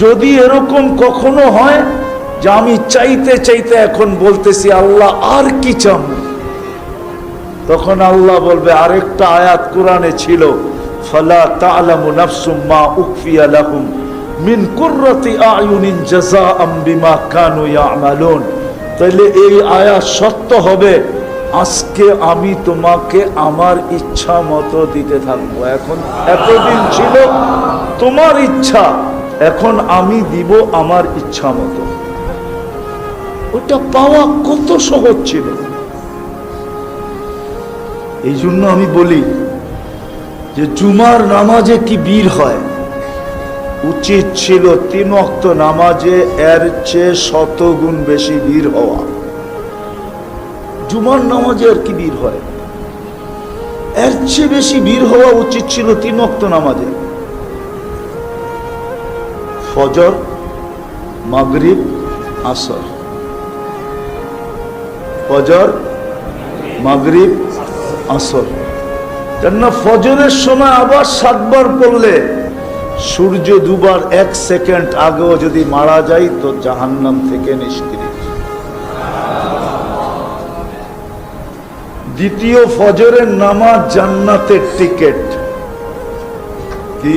যদি এরকম কখনো হয় যে আমি চাইতে চাইতে এখন বলতেছি আল্লাহ আর কি চাম, তখন আল্লাহ বলবে, আরেকটা আয়াত কোরআনে ছিল, ফালা তা'লামু নাফসুম মা উখফিয়া লাহুম মিন কুররাতি আয়ুনিন জাযাআম বিমা কানু ইয়ামালুন। তাহলে এই আয়াত সত্য হবে, আজকে আমি তোমাকে আমার ইচ্ছা মতো দিতে থাকবো। এখন এতদিন ছিল তোমার ইচ্ছা, এখন আমি দিব আমার ইচ্ছা মতো। ওটা পাওয়া কত সহজ ছিল। এই জন্য আমি বলি যে জুমার নামাজে কি ভিড় হয়, উচিত ছিল 3 ওয়াক্ত নামাজে এর চেয়ে 100 গুণ বেশি ভিড় হওয়া। জুমার নামাজে আর কি ভিড় হয়, এর চেয়ে বেশি ভিড় হওয়া উচিত ছিল 3 ওয়াক্ত নামাজে। ফজর, মাগরিব, আসর, ফজর, মাগরিব, আসর। কেননা ফজরের সময় আবার 7 বার পড়লে সূর্য 2 বার 1 সেকেন্ড আগেও যদি মারা যায় তো জাহান্নাম থেকে নিষ্কৃত। দ্বিতীয় ফজরের নামাজ জান্নাতের টিকেট। কি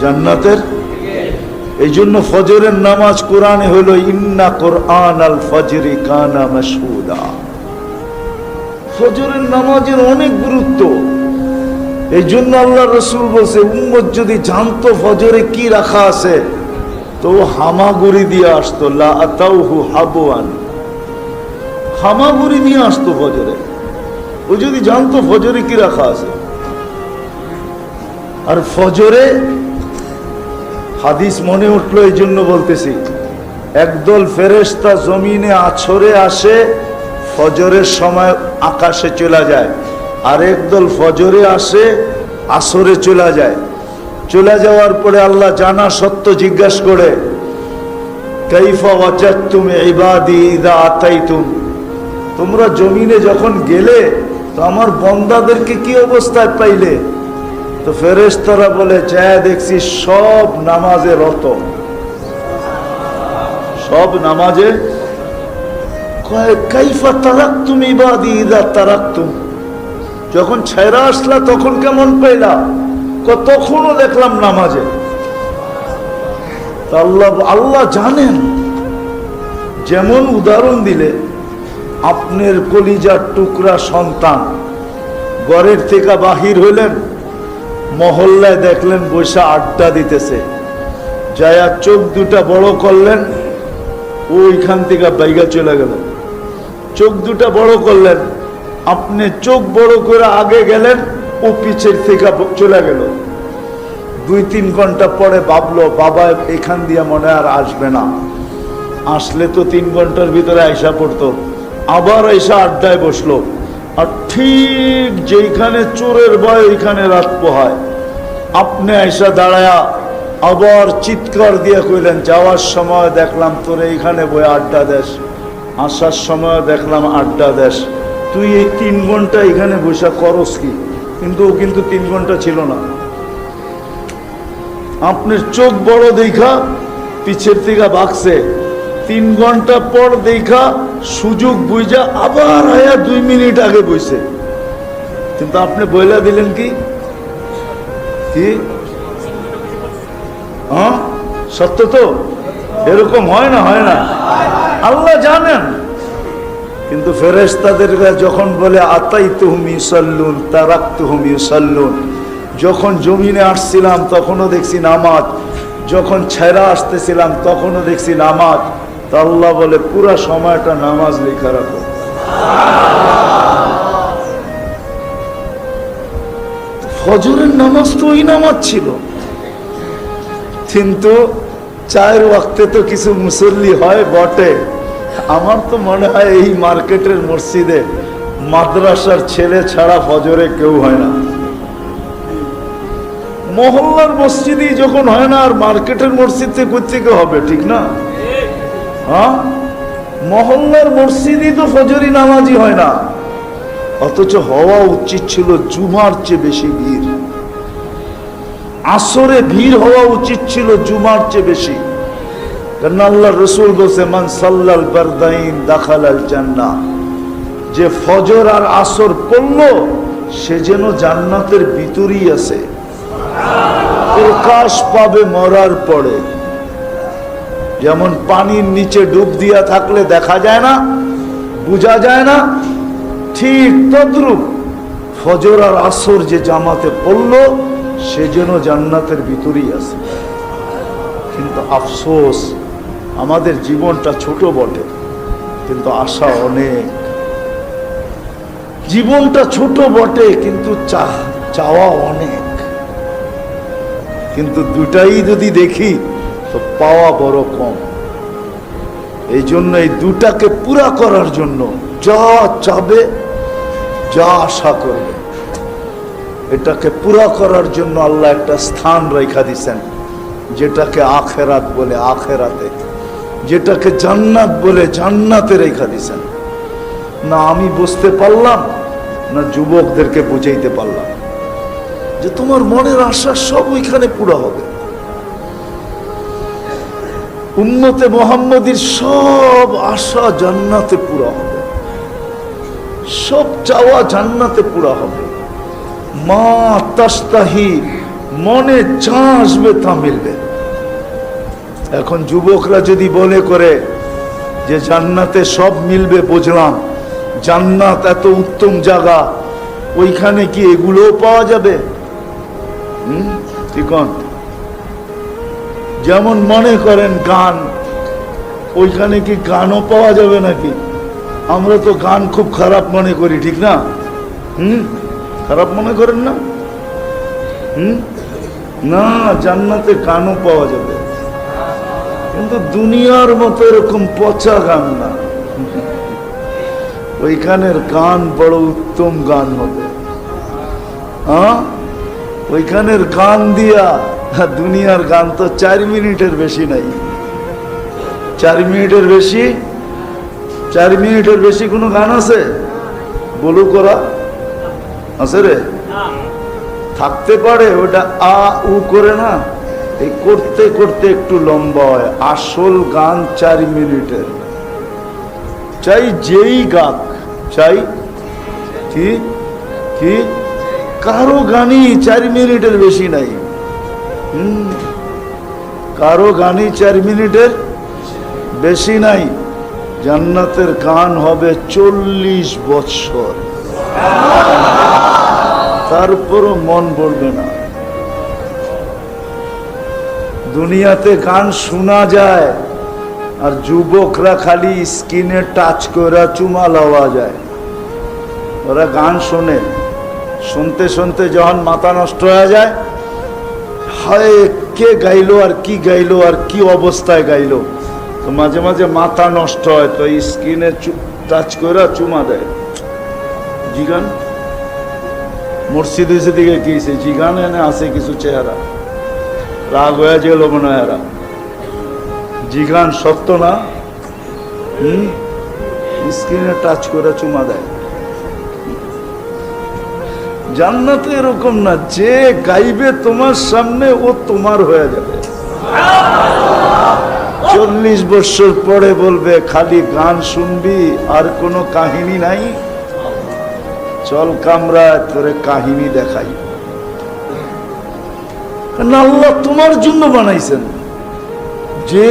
জান্নাতের? এই জন্য ফজরের নামাজ কোরআনে হলো ইন্না কুরআন আল ফজরি কানা মাশহুদা। ফজরের নামাজের অনেক গুরুত্ব। এই জন্য আল্লাহ রসুল বলছে, উম্মত যদি জানতো ফজরে কি রাখা আছে তো হামাগুড়ি দিয়ে আসতো, লা আতাউহু হাবওয়ান, হামাগুড়ি দিয়ে আসতো ফজরে। ও যদি জানতো ফজরে কি রাখা আছে। আর ফজরে হাদিস মনে উঠলো, এই জন্য বলতেছি, একদল ফেরেশতা জমিনে আছরে আসে, ফজরের সময় আকাশে চলে যায়। আর একদল ফজরে আসে, আসরে চলে যায়। চলে যাওয়ার পরে আল্লাহ জানা সত্য জিজ্ঞাসা করে, কাইফা ওয়াজাদতুম ইবাদি ইযা আতাইতুম, তোমরা জমিনে যখন গেলে তো আমার বান্দাদেরকে কি অবস্থায় পাইলে? তো ফেরেশতারা বলে, যায় দেখছি সব নামাজে রত, সব নামাজে। কাইফা তারাকতুম ইবাদি ইযা তারাকতুম, যখন ছেড়ে আসলা তখন কেমন পাইলা? তখনও দেখলাম নামাজে। আল্লাহ জানেন। যেমন উদাহরণ দিলে, আপনার কলিজার টুকরা সন্তান ঘরের থেকে বাহির হইলেন, মহল্লায় দেখলেন বসে আড্ডা দিতেছে, যায়া চোখ দুটা বড় করলেন, ওইখান থেকে বাইগা চলে গেল। চোখ দুটা বড় করলেন, আপনি চোখ বড় করে আগে গেলেন, ও পিছের থেকে চলে গেল। 2-3 ঘন্টা পরে ভাবলো, বাবা এখান দিয়ে মনে আর আসবে না, আসলে তো 3 ঘন্টার ভিতরে আইসা পড়তো। আবার আইসা আড্ডায় বসলো, আর ঠিক যেখানে চোরের ভয় ওইখানে রাত পোহায়। আপনি আইসা দাঁড়ায়া আবার চিৎকার দিয়ে কইলেন, যাওয়ার সময় দেখলাম তোরে এইখানে বয়ে আড্ডা দেশ, আসার সময় দেখলাম আড্ডা দেশ, তুই এই 3 ঘন্টা এখানে বসে করস কি? কিন্তু ও কিন্তু 3 ঘন্টা ছিল না। আপনার চোখ বড় দেখা পিছের থেকে ভাগছে, 3 ঘন্টা পর দেখা সুযোগ বুঝা আবার আয়া 2 মিনিট আগে বইছে। কিন্তু আপনি বইলা দিলেন কি? কি হ্যাঁ, সত্য তো? এরকম হয় না? হয় না? আল্লাহ জানেন। কিন্তু ফেরেশতাদের যখন বলে আতাইতুহুম ইউসাল্লুন তারাকতুহুম ইউসাল্লুন, যখন জমিনে আসছিলাম তখনও দেখছি নামাজ, যখন ছেড়া আসতেছিলাম তখনও দেখছি নামাজ। তা আল্লাহ বলে, পুরা সময়টা নামাজ লেখা রাখো। ফজরের নামাজ তো ওই নামাজ ছিল, কিন্তু 4 ওয়াক্তে তো কিছু মুসল্লি হয় বটে। আমার তো মনে হয় এই মার্কেটের মসজিদে মাদ্রাসার ছেলে ছাড়া ফজরে কেউ হয় না। মহল্লার মসজিদই যখন হয় না, আর মার্কেটের মসজিদে কোত্থেকে হবে? ঠিক না? হ্যাঁ, মহল্লার মসজিদই তো ফজরি নামাজই হয় না। অথচ হওয়া উচিত ছিল জুমার চেয়ে বেশি ভিড়। আসরে ভিড় হওয়া উচিত ছিল জুমার চেয়ে বেশি, কারণ আল্লাহ রসুল বলছে মান সাল্লাল বারদাইন দাখালাল জান্নাহ, যে ফজর আর আসর পড়লো সে যেন জান্নাতের ভিতরেই আছে, প্রকাশ পাবে মরার পরে। যেমন পানির নিচে ডুব দিয়া থাকলে দেখা যায় না, বোঝা যায় না, ঠিক তদ্রূপ ফজর আর আসর যে জামাতে পড়লো সে যেন জান্নাতের ভিতরেই আছে। কিন্তু আফসোস, আমাদের জীবনটা ছোট বটে কিন্তু আশা অনেক। জীবনটা ছোট বটে কিন্তু চাওয়া অনেক। কিন্তু দুটাই যদি দেখি তো পাওয়া বড় কম। এই জন্য এই দুটাকে পুরা করার জন্য যা চাবে, যা আশা করবে, এটাকে পুরা করার জন্য আল্লাহ একটা স্থান রেখা দিছেন, যেটাকে আখেরাত বলে আখেরাতে, যেটাকে জান্নাত বলে জান্নাতে রেখা দিছেন। না আমি বুঝতে পারলাম, না যুবকদেরকে বুঝাইতে পারলাম যে তোমার মনের আশা সব ওইখানে পুরা হবে। উম্মতে মুহাম্মদীর সব আশা জান্নাতে পুরা হবে, সব চাওয়া জান্নাতে পুরা হবে। মা তাস্তাহি, মনে যা আসবে তা মিলবে। এখন যুবকরা যদি বলে করে যে জান্নাতে সব মিলবে, বুঝলাম জান্নাত এত উত্তম জায়গা, ওইখানে কি এগুলোও পাওয়া যাবে? ঠিক। যেমন মনে করেন গান, ওইখানে কি গানও পাওয়া যাবে নাকি? আমরা তো গান খুব খারাপ মনে করি, ঠিক না? খারাপ মনে করেন না? না, জান্নাতে গানও পাওয়া যাবে, কিন্তু দুনিয়ার মতো এরকম পচা গান না। ওইখানের গান বড় উত্তম গান হবে। ওইখানের গান দিয়া, দুনিয়ার গান তো 4 মিনিটের বেশি নাই। 4 মিনিটের বেশি, 4 মিনিটের বেশি কোনো গান আছে? বলু করা আছে রে? থাকতে পারে, ওটা আ উ করে না, এই করতে করতে একটু লম্বা হয়। আসল গান 4 মিনিটের, চাই যেই গাক, চাই কি কি কারো গানই 4 মিনিটের বেশি নাই। কারো গানই 4 মিনিটের বেশি নাই। জান্নাতের গান হবে 40 বৎসর, তারপরও মন বলবে না। দুনিয়াতে গান শোনা যায় আর যুবকরা খালি স্কিনে টাচ করে চুমা লওয়া যায়। ওরা গান শোনে, শুনতে শুনতে যখন মাথা নষ্ট হয়ে যায়, হায় কে গাইলো আর কি গাইলো আর কি অবস্থায় গাইলো, তো মাঝে মাঝে মাথা নষ্ট হয়, তো স্কিনে টাচ করে চুমা দেয়। জিগান মসজিদ দিকে গিয়েছে, জিগান এনে আছে কিছু চেহারা, রাগ হয়ে গেল মনে হয় এরা। জিগান সত্য না? স্ক্রিনে টাচ করে চুমা দেয়। জান্নাতে এরকম না, যে গাইবে তোমার সামনে ও তোমার হয়ে যাবে। 40 বছর পরে বলবে খালি গান শুনবি আর কোনো কাহিনী নাই, চল কামরায় তোরে কাহিনী দেখাই। আল্লাহ তোমার জন্য বানাইছেন, যে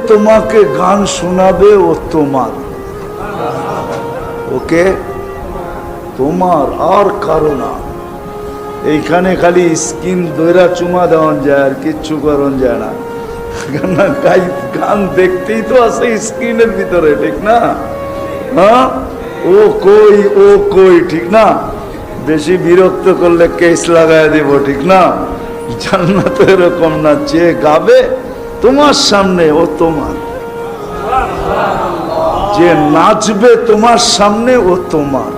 তোমাকে গান শোনাবে ও তোমার, ওকে তোমার আর কারো না। এইখানে খালি স্কিন দইরা চুমা দেওয়ান যায় আর কিচ্ছু করন যায় না। গান দেখতেই তো আছে স্ক্রিনের ভিতরে, ঠিক না? হ্যাঁ, ও কই ও কই, ঠিক না? বেশি বিরক্ত করলে কেস লাগাই দিব, ঠিক না? জান্নাত এরকম না, যে গাবে তোমার সামনে ও তোমার, যে নাচবে তোমার সামনে ও তোমার।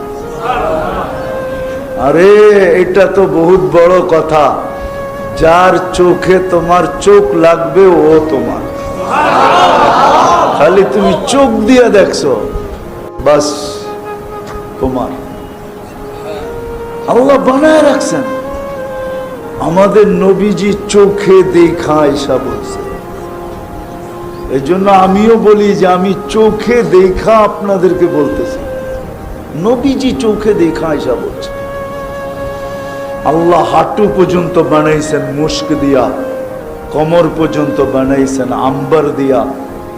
আরে এটা তো বহুত বড় কথা, যার চোখে তোমার চোখ লাগবে ও তোমার। খালি তুমি চোখ দিয়ে দেখছো, বাস তোমার। আল্লাহ বানায় রাখছেন, আমাদের নবীজি চোখে দেখা আয়েশা বলছে। এই জন্য আমিও বলি যে আমি চোখে দেখা আপনাদেরকে বলতেছি, নবীজি চোখে দেখা আয়েশা বলছে। আল্লাহ হাঁটু পর্যন্ত বানাইছেন মুস্ক দিয়া, কোমর পর্যন্ত বানাইছেন আম্বার দিয়া,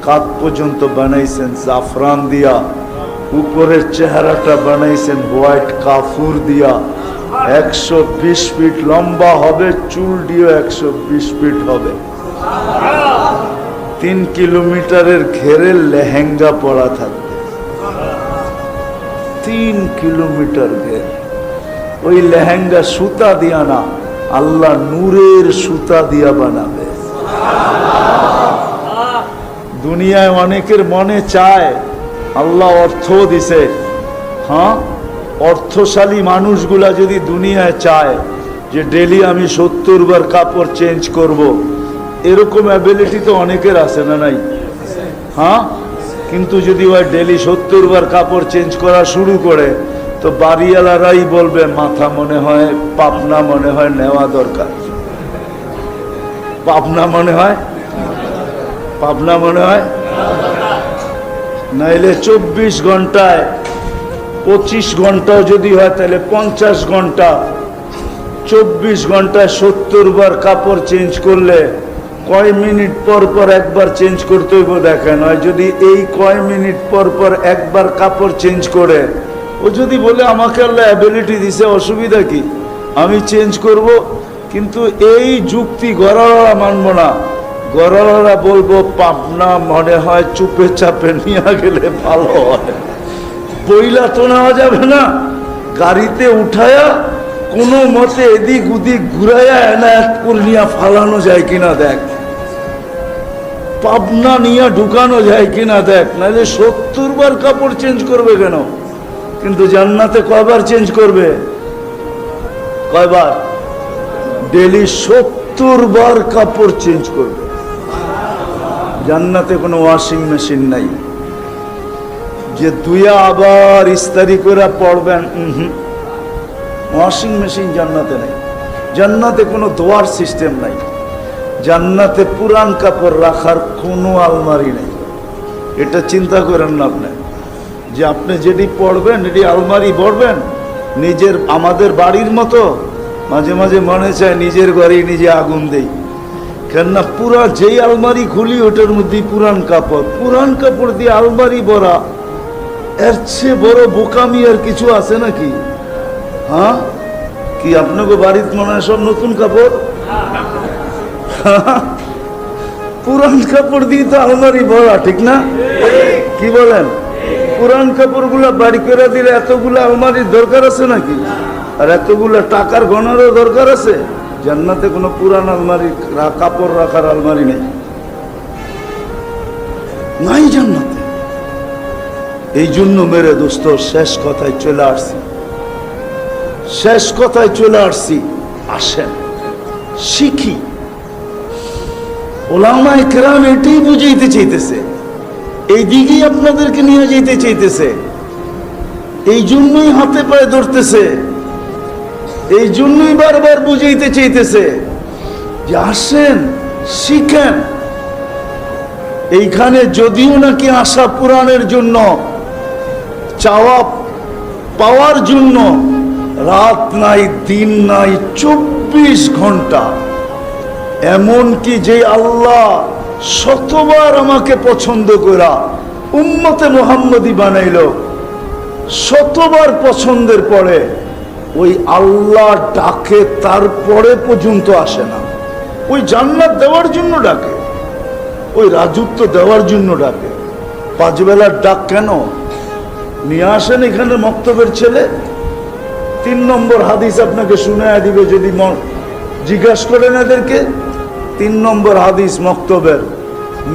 কাঁধ পর্যন্ত বানাইছেন জাফরান দিয়া, উপরের চেহারাটা বানাইছেন হোয়াইট কাফুর দিয়া। 120 ফিট লম্বা হবে, চুল দিয়ে 120 ফিট হবে। 3 কিলোমিটারের ঘেরের লেহেঙ্গা পরা থাকবে, 3 কিলোমিটার ঘের। ওই লেহেঙ্গা সুতা দিয়া না, আল্লাহ নূরের সুতা দিয়া বানাবে। দুনিয়ায় অনেকের মনে চায়, আল্লাহ অর্থ দিছে, হ্যাঁ, অর্থশালী মানুষগুলা যদি দুনিয়ায় চায় যে ডেলি আমি 70 বার কাপড় চেঞ্জ করব, এরকম অ্যাবিলিটি তো অনেকের আছে না নাই? হ্যাঁ, কিন্তু যদি ওই ডেলি 70 বার কাপড় চেঞ্জ করা শুরু করে, তো বাড়িওয়ালারাই বলবে মাথা মনে হয়, পাবনা মনে হয় নেওয়া দরকার। পাবনা মনে হয়, পাবনা মনে হয়, নাইলে 24 ঘন্টায় 25 ঘন্টাও যদি হয় তাহলে 50 ঘন্টা, 24 ঘন্টায় 70 বার কাপড় চেঞ্জ করলে কয় মিনিট পর পর একবার চেঞ্জ করতে হইব দেখেন। হয় যদি এই কয় মিনিট পর পর একবার কাপড় চেঞ্জ করে, ও যদি বলে আমাকে আল্লাহ অ্যাবিলিটি দিছে, অসুবিধা কি, আমি চেঞ্জ করব, কিন্তু এই যুক্তি গড়ারা মানব না। গড়ারা বলবো পাবনা মনে হয় চুপে চাপে নিয়ে গেলে ভালো হয়, বইলা তো নেওয়া যাবে না, গাড়িতে উঠায়া কোনো মতে এদিক ওদিক ঘুরাইয়া এনায়াত করে নিয়ে ফালানো যায় কিনা দেখ, পাবনা নিয়ে ঢুকানো যায় কিনা দেখ, নাহলে 70 বার কাপড় চেঞ্জ করবে কেন? কিন্তু জান্নাতে কয়বার চেঞ্জ করবে? কয়বার? ডেলি 70 বার কাপড় চেঞ্জ করবে। জান্নাতে কোনো ওয়াশিং মেশিন নাই যে দুইয়া আবার ইস্তারি করে পড়বেন, ওয়াশিং মেশিন জান্নাতে নেই। জান্নাতে কোনো ধোয়ার সিস্টেম নাই। জান্নাতে পুরান কাপড় রাখার কোনো আলমারি নেই। এটা চিন্তা করেন না আপনি, যে আপনি যেটি পড়বেন এটি আলমারি পড়বেন নিজের। আমাদের বাড়ির মতো মাঝে মাঝে মনে চায় নিজের ঘরে নিজে আগুন দেই, কেননা পুরা যেই আলমারি খুলি ওটার মধ্যে পুরান কাপড়, পুরান কাপড় দিয়ে আলমারি ভরা। এর চেয়ে বড় বোকামি আর কিছু আছে নাকি? হ্যাঁ, কি আপনাকে বাড়িতে মনে হয় সব নতুন কাপড়? পুরান কাপড় দিয়ে তো আলমারি ভরা, ঠিক না? কি বলেন? পুরান কাপড় গুলা বাড়ি করে দিলে এতগুলো আলমারির দরকার আছে নাকি? আর এতগুলো টাকার গণারও দরকার আছে? জান্নাতে কোনো পুরান আলমারি, কাপড় রাখার আলমারি নেই, নাই জান্নাতে। এই জন্য মেরে দোস্ত শেষ কথায় চলে আসছি, শেষ কথায় চলে আসছি। আসেন শিখি। ওলামায়ে কেরাম এটাই বুঝাইতে চাইতেছে, এই দিকেই আপনাদেরকে নিয়ে যেতে চাইতেছে। এই জন্যই হাতে পায়ে ধরতেছে, এই জন্যই বারবার বুঝাইতে চাইতেছে যে আসেন শিখেন। এইখানে যদিও নাকি আশা পূরণের জন্য, চাওয়া পাওয়ার জন্য রাত নাই দিন নাই, 24 ঘন্টা। এমনকি যে আল্লাহ শতবার আমাকে পছন্দ করা উম্মতে মুহাম্মদী বানাইল, শতবার পছন্দের পরে ওই আল্লাহ ডাকে, তারপরে পর্যন্ত আসে না। ওই জান্নাত দেওয়ার জন্য ডাকে, ওই রাজত্ব দেওয়ার জন্য ডাকে। 5 বেলার ডাক কেন? নিয়ে আসেন এখানে মক্তবের ছেলে, 3 নম্বর হাদিস আপনাকে শুনায়া দিবে যদি জিজ্ঞাসা করেন এদেরকে। 3 নম্বর হাদিস মক্তবের,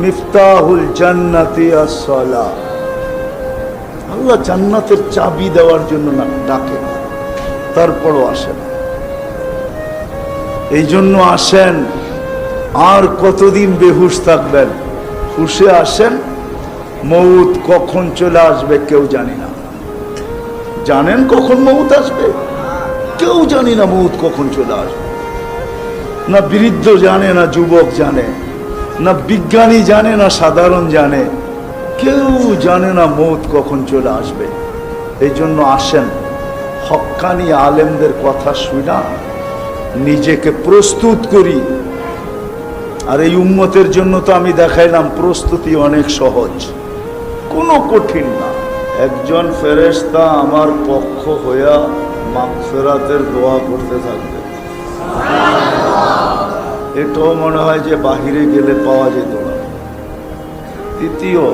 মিফতাহুল জান্নাতি আস-সালাহ। আল্লাহ জান্নাতের চাবি দেওয়ার জন্য না ডাকে, তারপরও আসেন। এই জন্য আসেন। আর কতদিন বেহুশ থাকবেন? হুশে আসেন। মউত কখন চলে আসবে কেউ জানি না। জানেন কখন মউত আসবে? কেউ জানি না মউত কখন চলে আসবে। না বৃদ্ধ জানে, না যুবক জানে, না বিজ্ঞানী জানে, না সাধারণ জানে, কেউ জানে না মৌত কখন চলে আসবে। এই জন্য আসেন হক্কানি আলেমদের কথা শুনা নিজেকে প্রস্তুত করি। আর এই উম্মতের জন্য তো আমি দেখাইলাম প্রস্তুতি অনেক সহজ, কোনো কঠিন না। একজন ফেরেশতা আমার পক্ষ হইয়া মাগফিরাতের দোয়া করতে থাকবে, এটাও মনে হয় যে বাহিরে গেলে পাওয়া যেত না। তৃতীয়,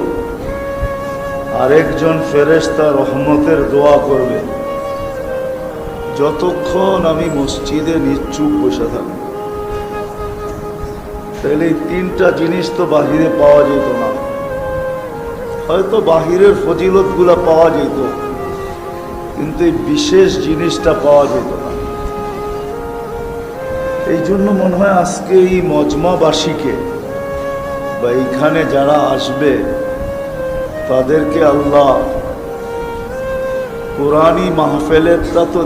আরেকজন ফেরেশতা রহমতের দোয়া করবে যতক্ষণ আমি মসজিদে নিশ্চুপ বসে থাকব। তাহলে এই তিনটা জিনিস তো বাহিরে পাওয়া যেত না। হয়তো বাহিরের ফজিলতগুলা পাওয়া যেত, কিন্তু এই বিশেষ জিনিসটা পাওয়া যেত না। এই জন্য মনে হয় আজকে এই মজমাবাসীকে বা এইখানে যারা আসবে তাদেরকে আল্লাহ কোরআনী মাহফিলেরটা তো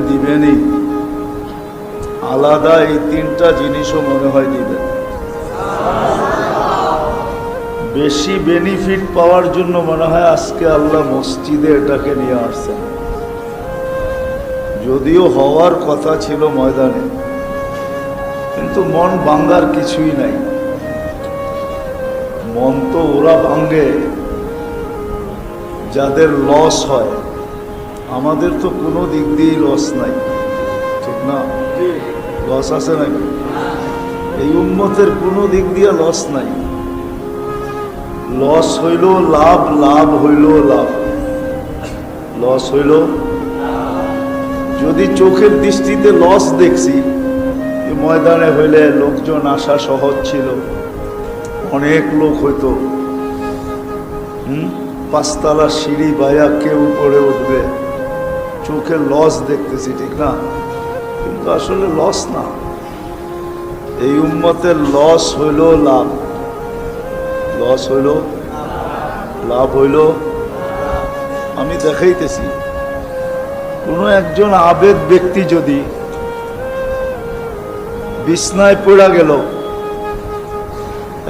দিবেনই, আলাদা এই তিনটা জিনিসও মনে হয় দিবেন। বেশি বেনিফিট পাওয়ার জন্য মনে হয় আজকে আল্লাহ মসজিদে এটাকে নিয়ে আসছেন। যদিও হওয়ার কথা ছিল ময়দানে, কিন্তু মন ভাঙ্গার কিছুই নাই। মন তো ওরা ভাঙ্গে যাদের লস হয়। আমাদের তো কোনো দিক দিয়েই লস নাই, ঠিক না? লস আছে নাকি? এই উম্মতের কোনো দিক দিয়ে লস নাই। লস হইল লাভ, লাভ হইল লাভ। লস হইল, যদি চোখের দৃষ্টিতে লস দেখছি, ময়দানে হইলে লোকজন আসা সহজ ছিল, অনেক লোক হইতো, পাঁচতলা সিঁড়ি বাইয়া কেউ উপরে উঠবে, চোখে লস দেখতেছি, ঠিক না? কিন্তু আসলে লস না। এই উম্মতের লস হইল লাভ, লস হইল লাভ হইল। আমি দেখাইতেছি, কোনো একজন আবেদ ব্যক্তি যদি বিছনায় পড়া গেল,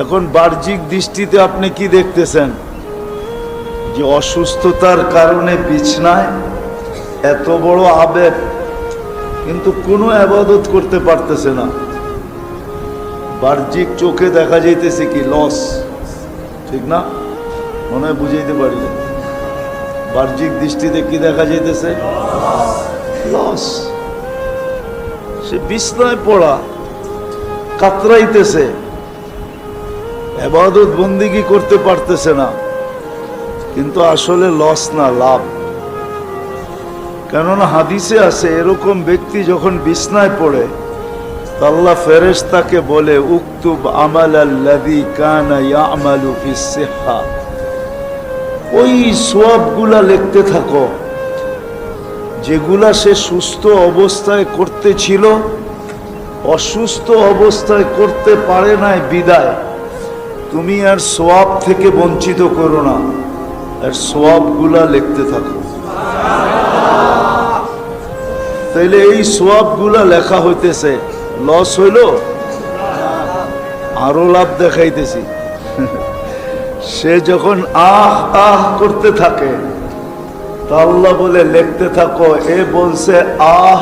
এখন বাহ্যিক দৃষ্টিতে আপনি কি দেখতেছেন? যে অসুস্থতার কারণে বিছনায়, এত বড় আবেদ, কিন্তু কোনো ইবাদত করতে পারতেছে না। বাহ্যিক চোখে দেখা যাইতেছে কি লস, ঠিক না? মনে হয় বুঝাইতে পারি। বাহ্যিক দৃষ্টিতে কি দেখা যাইতেছে? লস। সে বিছনায় পড়া, কাতরাইতেছে, ইবাদত বন্দেগী করতে পারতেছে না, কিন্তু আসলে লস না, লাভ। কেননা হাদিসে আছে এরকম ব্যক্তি যখন বিছনায় পড়ে, আল্লাহ ফেরেশতাকে বলে, উকতুব আমালাল্লাযী কানা ইয়ামালু ফিস সিহহা, ওই সওয়াবগুলা লিখতে থাকো যেগুলা সে সুস্থ অবস্থায় করতে ছিল, অসুস্থ অবস্থায় করতে পারে নাই বিদায় তুমি আর সওয়াব থেকে বঞ্চিত করো না, আর সওয়াবগুলা লিখতে থাকো। তাইলে এই সওয়াবগুলা লেখা হইতেছে, লস হইল, আরো লাভ দেখাইতেছি। সে যখন আহ আহ করতে থাকে, তা আল্লাহ বলে লিখতে থাকো। এ বলছে আহ,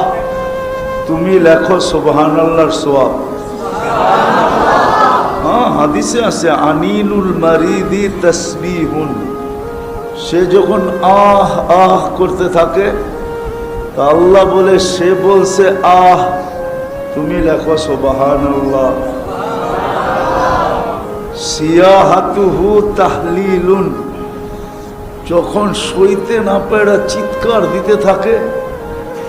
তুমি লেখো সুবহানাল্লাহর সওয়াব। হ্যাঁ, হাদিসে আছে আনিনুল মারিদি তাসবিহুন। সে যখন আহ আহ করতে থাকে, তা আল্লাহ বলে, সে বলছে আহ, তুমি লেখো সুবহানাল্লাহ। সিয়াহাতুহু তাহলিলুন। যখন সইতে না পেরে চিৎকার দিতে থাকে,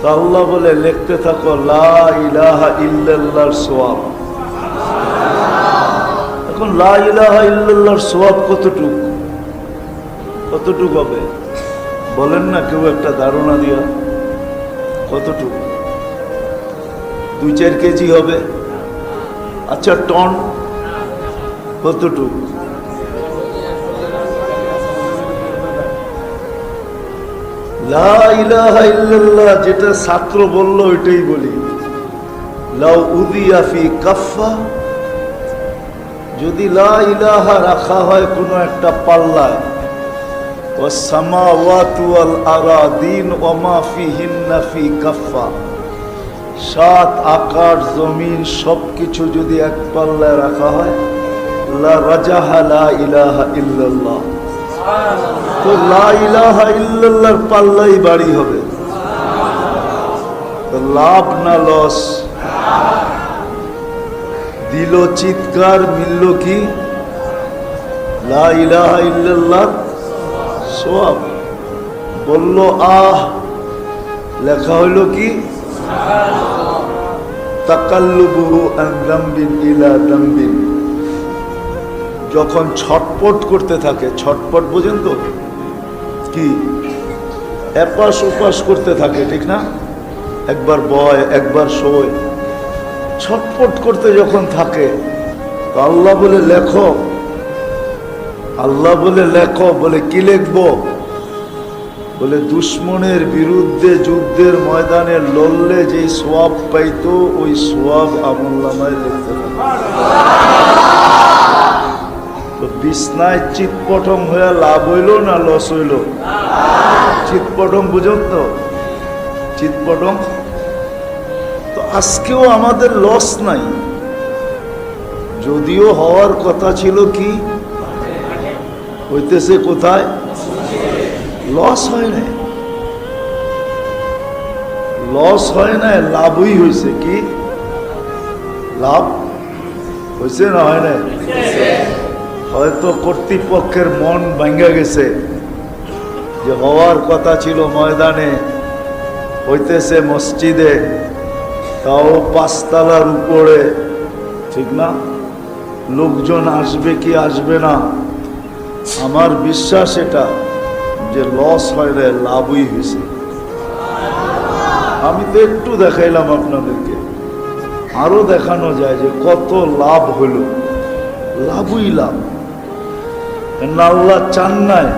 তা আল্লাহ বলে লিখতে থাকো লা ইলাহা ইল্লাল্লাহর সওয়াব। এখন লা ইলাহা ইল্লাল্লাহর সওয়াব কতটুকু হবে বলেন না? কেউ একটা ধারণা দিয়া, কতটুকু? 2-4 কেজি হবে? আচ্ছা, টন কতটুকু? লা ইলাহা ইল্লাল্লাহ যেটা ছাত্র বলল ওইটাই বলি, লাউ উদিয়া ফি কাফা, যদি লা ইলাহা রাখা হয় কোনো একটা পাল্লায়, ওয়াস সামাওয়াতু ওয়াল আরাদিন ওয়া মা ফিহিন্না ফি কাফা, সাত আকাশ জমিন সবকিছু যদি এক পাল্লায় রাখা হয়, লা রাজাহা লা ইলাহা ইল্লাল্লাহ, তো লা ইলাহা ইল্লাল্লাহর পাল্লাই বাড়ি হবে। তো লাভ না লস? দিল চিৎকার, মিলল কি? লা ইলাহা ইল্লাল্লাহ সওয়াব। বলল আহ, লেখা হইল কি? তাকাল্লুবুহু আন যামবিন ইলা যামবিন। যখন ছটপট করতে থাকে, ছটপট বোঝেন তো কি? এপাশ ওপাশ করতে থাকে, ঠিক না? একবার বয় একবার শোয়, ছটপট করতে যখন থাকে, তো আল্লাহ বলে লেখো, আল্লাহ বলে লেখো। বলে কি লিখবো? বলে দুশ্মনের বিরুদ্ধে যুদ্ধের ময়দানে লড়লে যে সোয়াব পাইতো, ওই সোয়াব আমলনামায় লিখতে থাকে। তো বিছনায় চিৎপটং হয়ে লাভ হইল না লস হইল? চিৎপটং বুঝুন তো, চিৎপটং। তো আজকেও আমাদের লস নাই, যদিও হওয়ার কথা ছিল কি? হইতেছে কোথায়? লস হয় না, লস হয় না, লাভই হয়েছে। কি লাভ হয়েছে না হয় না? হয়তো কর্তৃপক্ষের মন ভাঙ্গা গেছে যে হওয়ার কথা ছিল ময়দানে, হইতেছে মসজিদে, তাও 5 তলার উপরে, ঠিক না? লোকজন আসবে কি আসবে না? আমার বিশ্বাস এটা যে লস হয় না, লাভই হয়েছে। আমি তো একটু দেখাইলাম আপনাদেরকে, আরো দেখানো যায় যে কত লাভ হইল। লাভই লাভ। আল্লাহ চান নাই,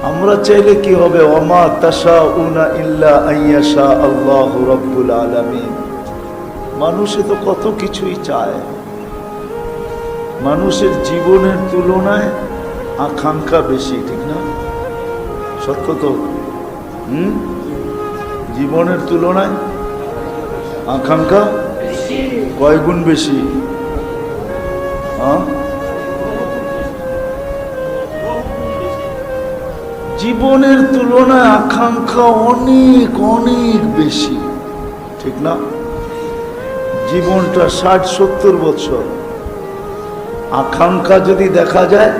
আমরা চাইলে কি হবে? ওমা তাশাউনা ইল্লা আইয়াশা আল্লাহু রাব্বুল আলামিন। মানুষে তো কত কিছুই চায়, মানুষের জীবনের তুলনায় আকাঙ্ক্ষা বেশি, ঠিক না? সত্য তো? জীবনের তুলনায় আকাঙ্ক্ষা কয় গুণ বেশি? জীবনের তুলনায় আকাঙ্ক্ষা অনেক অনেক বেশি, ঠিক না? জীবনটা 60-70 বছর, আকাঙ্ক্ষা যদি দেখা যায়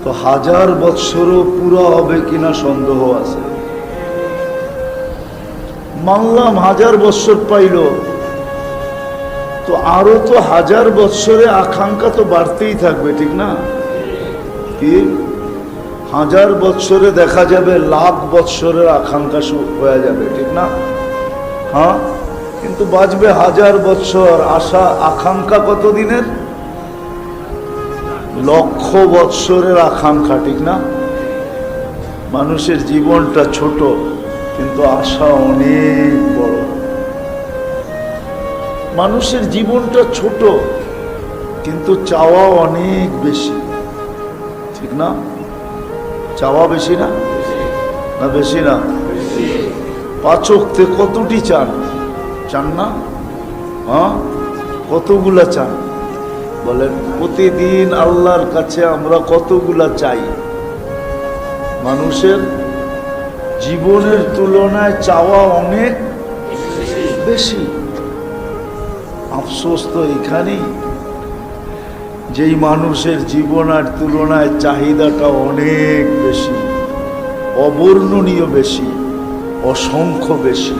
তো 1000 বৎসরও পুরো হবে কিনা সন্দেহ আছে। মানলাম 1000 বৎসর পাইল, তো আরো তো 1000 বৎসরে আকাঙ্ক্ষা তো বাড়তেই থাকবে, ঠিক না? কি 1000 বৎসরে দেখা যাবে লাখ বৎসরের আকাঙ্ক্ষা হয়ে যাবে, ঠিক না? হ্যাঁ, কিন্তু বাঁচবে 1000 বৎসর, আশা আকাঙ্ক্ষা কত দিনের? লক্ষ বৎসরের আকাঙ্ক্ষা, ঠিক না? মানুষের জীবনটা ছোট কিন্তু আশা অনেক বড়। মানুষের জীবনটা ছোট কিন্তু চাওয়া অনেক বেশি, ঠিক না? চাওয়া বেশি না? না বেশি না? 5 ওয়াক্তে কতটি চান? চান না? হ্যাঁ, কতগুলা চান বলেন? প্রতিদিন আল্লাহর কাছে আমরা কতগুলা চাই? মানুষের জীবনের তুলনায় চাওয়া অনেক বেশি। আফসোস তো এখানেই, যেই মানুষের জীবনের তুলনায় চাহিদাটা অনেক বেশি, অবর্ণনীয় বেশি, অসংখ্য বেশি।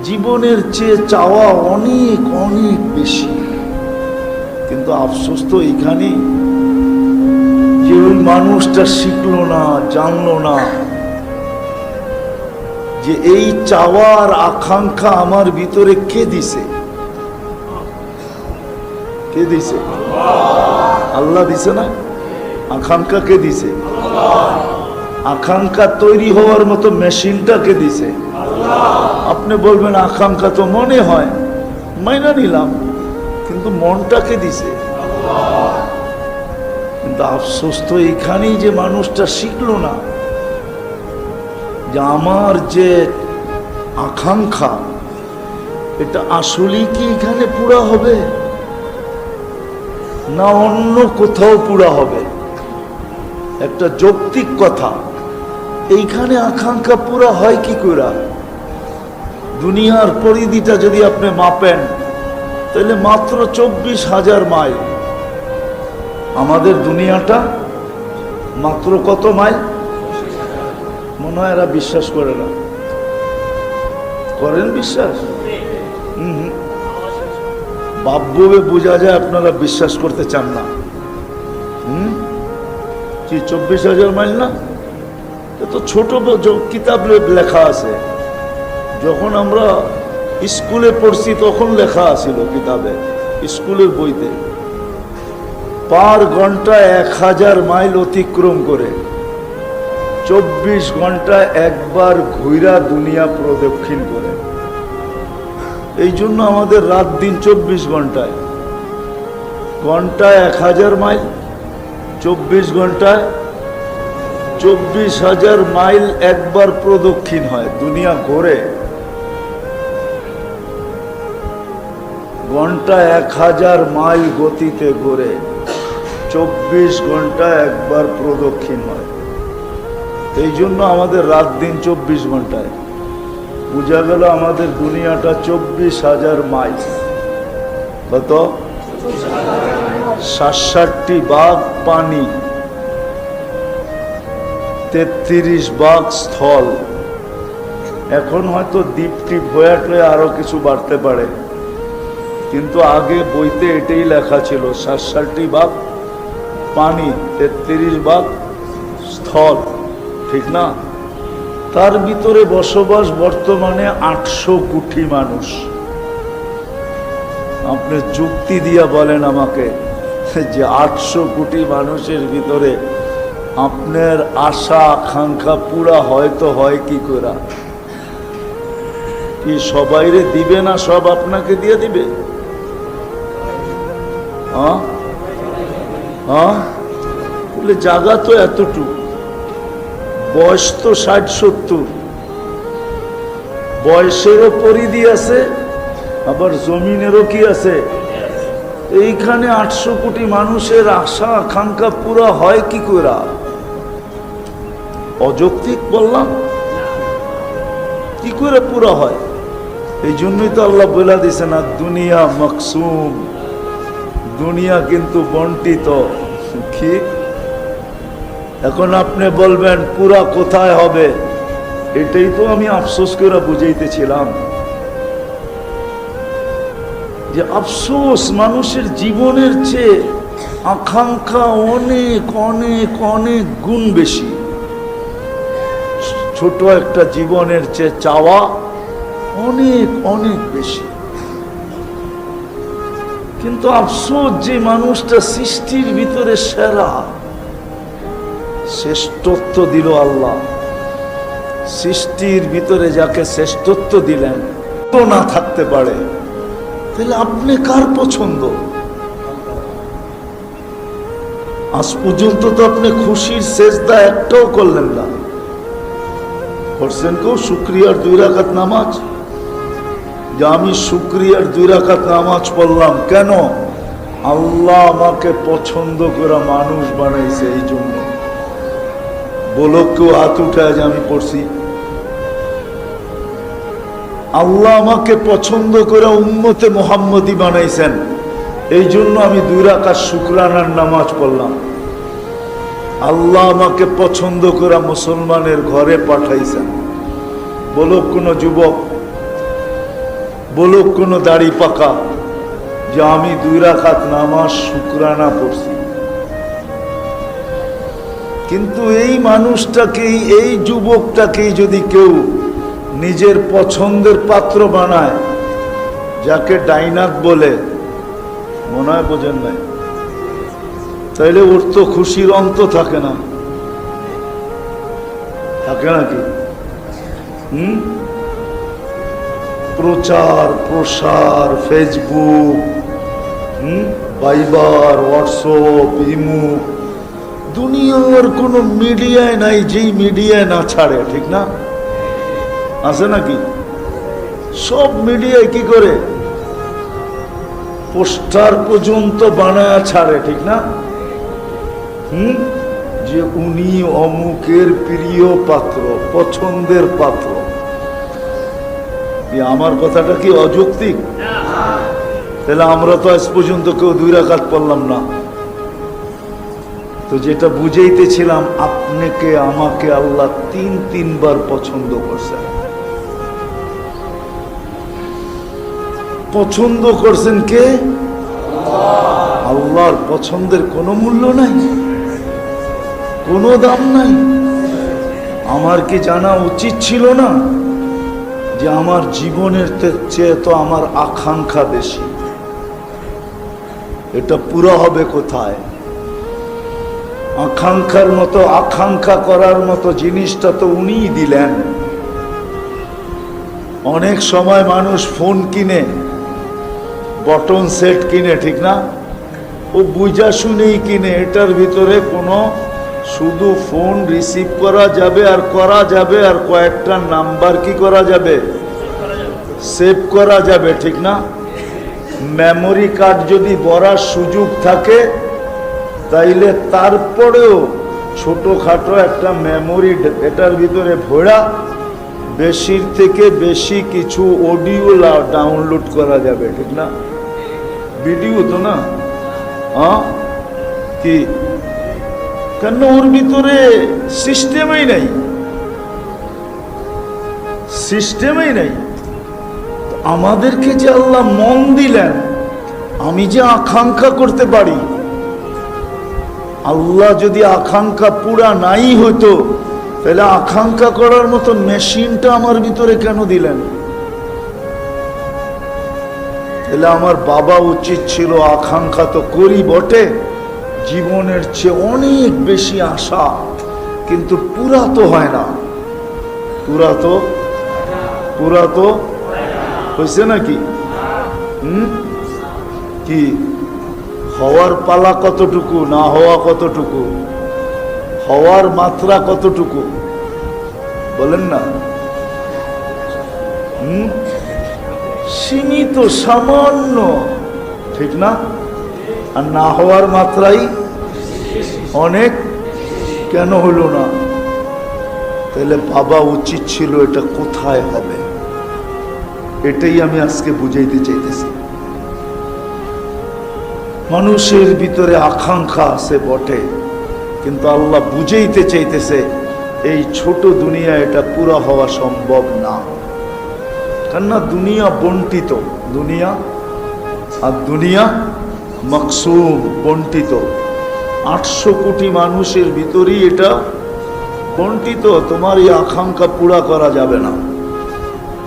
জীবনের চেয়ে চাওয়া অনেক অনেক বেশি, কিন্তু আফসোস তো এখানেই যে ওই মানুষটা শিখলো না, জানলো না যে এই চাওয়ার আকাঙ্ক্ষা আমার ভিতরে কে দিছে? কে দিছে? আল্লাহ দিছে না? আকাঙ্ক্ষা কে দিছে? আকাঙ্ক্ষা তৈরি হওয়ার মতো মেশিনটা কে দিছে? আপনি আপনি বলবেন আকাঙ্ক্ষা তো মনে হয়, মাইনা নিলাম, কিন্তু মনটাকে দিছে। কিন্তু আফসোস তো এইখানেই যে মানুষটা শিখলো না যে আমার যে আকাঙ্ক্ষা এটা আসলেই কি এখানে পুরা হবে না অন্য কোথাও পুরা হবে। একটা যৌক্তিক কথা, এইখানে আকাঙ্ক্ষা পুরা হয় কি করে? দুনিয়ার পরিধিটা যদি আপনি মাপেন তাহলে মাত্র 24,000 মাইল। আমাদের দুনিয়াটা মাত্র কত মাইল? মনে হয় এরা বিশ্বাস করে না। করেন বিশ্বাস? বাব্যবে বোঝা যায় আপনারা বিশ্বাস করতে চান না। কি 24,000 মাইল না? তো ছোট কিতাব লেখা আছে, যখন আমরা স্কুলে পড়ছি তখন লেখা আছিল কিতাবে, স্কুলের বইতে, পার ঘন্টা 1000 মাইল অতিক্রম করে 24 ঘন্টা একবার ঘুরা দুনিয়া প্রদক্ষিণ করে। এই জন্য আমাদের রাত দিন 24 ঘন্টায়, ঘন্টায় 1000 মাইল, 24 ঘন্টায় 24,000 মাইল একবার প্রদক্ষিণ হয়, দুনিয়া ঘোরে। ঘন্টায় 1000 মাইল গতিতে ঘোরে, 24 ঘন্টা একবার প্রদক্ষিণ হয়। এই জন্য আমাদের রাত দিন 24 ঘন্টায়। বোঝা গেল আমাদের দুনিয়াটা 24,000 মাইল। কত? 67টি ভাগ পানি, 33 ভাগ স্থল। এখন হয়তো দ্বীপ টিপ হয়ে আরো কিছু বাড়তে পারে, কিন্তু আগে বইতে এটাই লেখা ছিল, 67টি ভাগ পানি, 33 ভাগ স্থল, ঠিক না? তার ভিতরে বসবাস বর্তমানে 800 কোটি মানুষ। আপনি যুক্তি দিয়া বলেন আমাকে যে 800 কোটি মানুষের ভিতরে আপনার আশা আকাঙ্ক্ষা পুরা হয়তো হয় কি করে? কি সবাইরে দিবে না? সব আপনাকে দিয়ে দিবে? বলে জায়গা তো এতটুকু, বয়স তো 60-70, বয়সেরও পরিধি আছে, আবার জমিনেরও কি আছে। এইখানে 800 কোটি মানুষের আশা আকাঙ্ক্ষা পুরা হয় কি করে? অযৌক্তিক বললাম, কি করে পুরা হয়? এই জন্যই তো আল্লাহ বলে দিছে না, দুনিয়া মাকসুম, দুনিয়া কিন্তু বন্টিত। কি এখন আপনি বলবেন পুরা কোথায় হবে? এটাই তো আমি আফসোস করে বুঝাইতেছিলাম যে আফসোস মানুষের জীবনের চেয়ে আকাঙ্ক্ষা অনেক অনেক অনেক গুণ বেশি। ছোট একটা জীবনের চেয়ে চাওয়া অনেক অনেক বেশি। কিন্তু আফসোস যে মানুষটা সৃষ্টির ভিতরে সেরা, শ্রেষ্ঠত্ব দিল আল্লাহ, সৃষ্টির ভিতরে যাকে শ্রেষ্ঠত্ব দিলেন তো না থাকতে পারে, তাহলে আপনি কার পছন্দ? আজ পর্যন্ত তো আপনি খুশির সেজদা একটাও করলেন না। করছেন কেউ শুকরিয়ার 2 রাকাত নামাজ? যে আমি শুকরিয়ার 2 রাকাত নামাজ পড়লাম, কেন? আল্লাহ আমাকে পছন্দ করা মানুষ বানাইছে, এই জন্য। বলো কেউ হাত উঠায় যে আমি পড়ছি। আল্লাহ আমাকে পছন্দ করে উম্মতে মুহাম্মদী বানাইছেন, এই জন্য আমি 2 রাকাত শুকরানার নামাজ পড়লাম। আল্লাহ আমাকে পছন্দ করে মুসলমানের ঘরে পাঠাইছেন। বলো কোনো যুবক, বলো কোনো দাড়ি পাকা যে আমি 2 রাকাত নামাজ শুকরানা পড়ছি। কিন্তু এই মানুষটাকেই, এই যুবকটাকেই যদি কেউ নিজের পছন্দের পাত্র বানায়, যাকে ডাইনাক বলে, মনে হয় বোঝেন নাই, তাইলে ওর তো খুশির অন্ত থাকে না, থাকে নাকি? প্রচার প্রসার, ফেসবুক, ভাইবার, হোয়াটসঅ্যাপ, ইমো, দুনিয়ার কোনো মিডিয়ায় নাই যেই মিডিয়ায় না ছাড়ে, ঠিক না? আছে নাকি? সব মিডিয়ায় কি করে পোস্টার পর্যন্ত বানায় ছাড়ে, ঠিক না? যে উনি অমুকের প্রিয় পাত্র, পছন্দের পাত্র। আমার কথাটা কি অযৌক্তিক? তাহলে আমরা তো আজ পর্যন্ত কেউ 2 রাকাত পড়লাম না। তো যেটা বুঝাইতেছিলাম, আপনাকে আমাকে আল্লাহ 3 বার পছন্দ করছেন। পছন্দ করছেন কে? আল্লাহর পছন্দের কোনো মূল্য নাই, কোনো দাম নাই। আমার কি জানা উচিত ছিল না যে আমার জীবনের চেয়ে তো আমার আকাঙ্ক্ষা বেশি? এটা পুরো হবে কোথায়? আকাঙ্ক্ষার মতো, আকাঙ্ক্ষা করার মতো জিনিসটা তো উনিই দিলেন। অনেক সময় মানুষ ফোন কিনে, বটন সেট কিনে, ঠিক না? ও বুঝা শুনেই কিনে। এটার ভিতরে কোনো শুধু ফোন রিসিভ করা যাবে আর করা যাবে, আর কয়েকটা নাম্বার কি করা যাবে, সেভ করা যাবে, ঠিক না? মেমোরি কার্ড যদি ভরার সুযোগ থাকে তাইলে তারপরেও ছোটখাটো একটা মেমোরি এটার ভিতরে ভরা বেশির থেকে বেশি কিছু অডিও ডাউনলোড করা যাবে, ঠিক না? ভিডিও তো না, কি? কেন ওর ভিতরে সিস্টেমই নাই, সিস্টেমই নাই। আমাদেরকে যে আল্লাহ মন দিলেন, আমি যে আকাঙ্ক্ষা করতে পারি, আল্লাহ যদি আকাঙ্ক্ষা পুরা নাই হতো তাহলে আকাঙ্ক্ষা করার মতো মেশিনটা আমার ভিতরে কেন দিলেন? তাহলে আমার বাবা উচিত ছিল, আকাঙ্ক্ষা তো করি বটে, জীবনের চেয়ে অনেক বেশি আশা, কিন্তু পুরা তো হয় না। পুরা তো হয়েছে নাকি? কি হওয়ার পালা কতটুকু, না হওয়া কতটুকু, হওয়ার মাত্রা কতটুকু বলেন না? সীমিত, সামান্য, ঠিক না? আর না হওয়ার মাত্রাই অনেক। কেন হলো না? তাহলে ভাবা উচিত ছিল এটা কোথায় হবে। এটাই আমি আজকে বুঝাইতে চাইতেছি। মানুষের ভিতরে আকাঙ্ক্ষা আছে বটে, কিন্তু আল্লাহ বুঝাইতে চাইতেছে এই ছোট দুনিয়া এটা পুরা হওয়া সম্ভব না। কেননা দুনিয়া বন্টিত, দুনিয়া আর দুনিয়া মাকসুম, বন্টিত। 800 কোটি মানুষের ভিতরেই এটা বন্টিত। তোমার এই আকাঙ্ক্ষা পুরা করা যাবে না।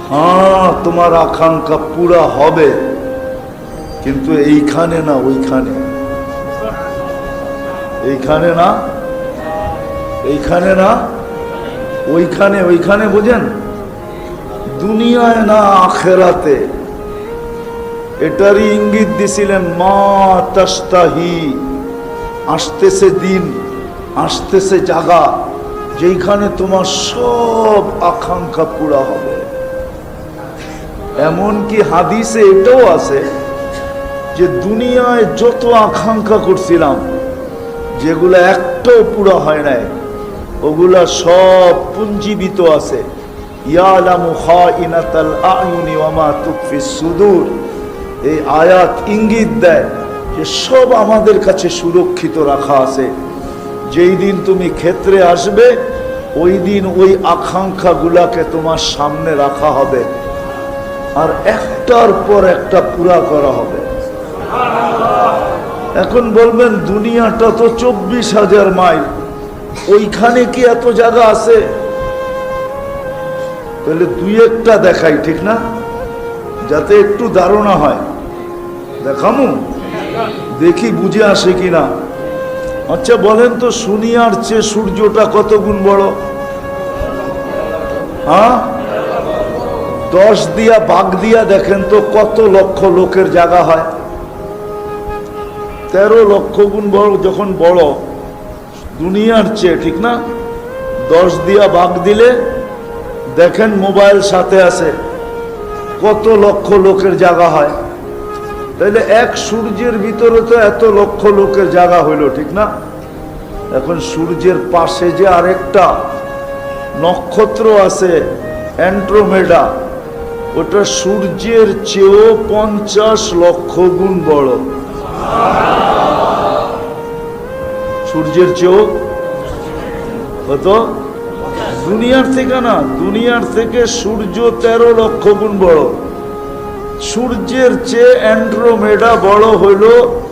হ্যাঁ, তোমার আকাঙ্ক্ষা পুরা হবে, কিন্তু এইখানে না ওইখানে, এইখানে না, এইখানে না ওইখানে। ওইখানে বোঝেন? দুনিয়ায় না আখেরাতে। এটারই ইঙ্গিত দিছিলেন মা তাস্তাহি। আসতেছে দিন, আসতেছে জায়গা যেখানে তোমার সব আকাঙ্ক্ষা পুরা হবে। এমনকি হাদিসে এটাও আছে যে দুনিয়ায় যত আকাঙ্ক্ষা করছিলাম, যেগুলো একটাও পুরা হয় নাই, ওগুলা সব পুঞ্জীবিত আছে। ইয়ালামু খাইনাতাল আয়ুনি ওয়া মা তুখফিস সুদূর। এই আয়াত ইঙ্গিত দেয় যে সব আমাদের কাছে সুরক্ষিত রাখা আছে। যেই দিন তুমি ক্ষেত্রে আসবে, ওই দিন ওই আকাঙ্ক্ষাগুলাকে তোমার সামনে রাখা হবে, আর একটার পর একটা পুরা করা হবে। এখন বলবেন দুনিয়াটা তো 24,000 মাইল, ওইখানে কি এত জায়গা আছে? তাহলে 2-1টা দেখাই, ঠিক না? যাতে একটু ধারণা হয়। দেখামু, দেখি বুঝে আসে কিনা। আচ্ছা বলেন তো, সুনিয়ার চেয়ে সূর্যটা কত গুণ বড়? হ্যাঁ, 10 দিয়া ভাগ দিয়া দেখেন তো কত লক্ষ লোকের জায়গা হয়। 13 লক্ষ গুণ বড়, যখন বড় দুনিয়ার চেয়ে, ঠিক না? 10 দিয়া ভাগ দিলে দেখেন মোবাইল সাথে আছে, কত লক্ষ লোকের জায়গা হয়। তাইলে এক সূর্যের ভিতরে তো এত লক্ষ লোকের জায়গা হইল, ঠিক না? এখন সূর্যের পাশে যে আরেকটা নক্ষত্র আছে অ্যান্ড্রোমেডা, ওটা সূর্যের চেয়েও 50 লক্ষ গুণ বড়। সূর্যের চেয়েও কত? দুনিয়ার থেকে না, দুনিয়ার থেকে সূর্য 13 লক্ষ গুণ বড়। সূর্যের চেয়ে অ্যান্ড্রোমেডা বড় হইল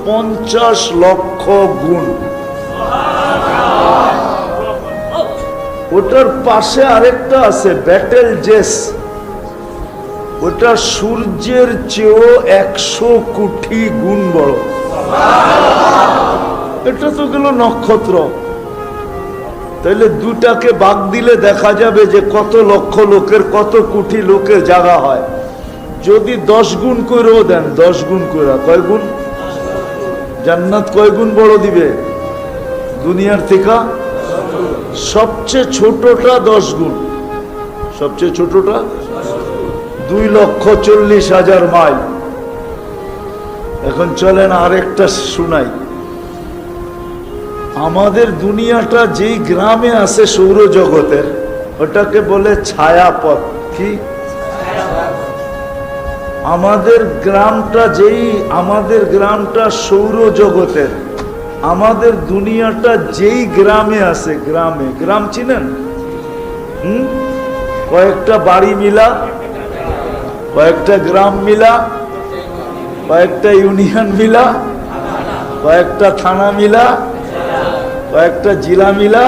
50 লক্ষ গুণ। ওটার পাশে আরেকটা আছে ব্যাটেল জেস, ওটা সূর্যের চেয়েও 100 কোটি গুণ বড়। এটা তো গেল নক্ষত্র। তাহলে দুটাকে ভাগ দিলে দেখা যাবে যে কত লক্ষ লোকের, কত কোটি লোকের জায়গা হয়। যদি 10 গুণ করেও দেন, 10 গুণ করে, কয় গুণ? জান্নাত কয় গুণ বড় দিবে দুনিয়ার থেকে? সবচেয়ে ছোটটা 10 গুণ, সবচেয়ে ছোটটা 2,40,000 মাইল। এখন চলেন আরেকটা শুনাই। আমাদের দুনিয়াটা যেই গ্রামে আছে সৌরজগতের, ওটাকে বলে ছায়াপথ। কি? আমাদের গ্রামটা সৌরজগতের, আমাদের দুনিয়াটা যেই গ্রামে আছে, গ্রাম চিনেন? কয়েকটা বাড়ি মিলা, কয়েকটা গ্রাম মিলা, কয়েকটা ইউনিয়ন মিলা, কয়েকটা থানা মিলা, কয়েকটা জেলা মিলা,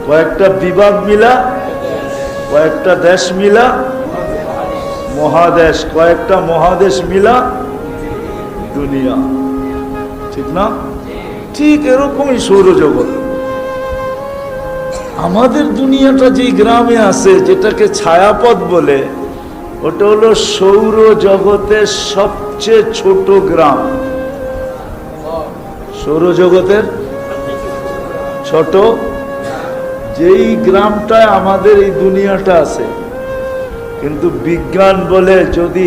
কয়েকটা বিভাগ মিলা, কয়েকটা দেশ মিলা, মহাদেশ, কয়েকটা মহাদেশ মিলা দুনিয়া, ঠিক না? ঠিক এরকমই সৌরজগৎ। আমাদের দুনিয়াটা যে গ্রামে আছে, যেটাকে ছায়াপথ বলে, ওটা হলো সৌরজগতের সবচেয়ে ছোট গ্রাম। সৌরজগতের ছোট যেই গ্রামটায় আমাদের এই দুনিয়াটা আছে। কিন্তু বিজ্ঞান বলে যদি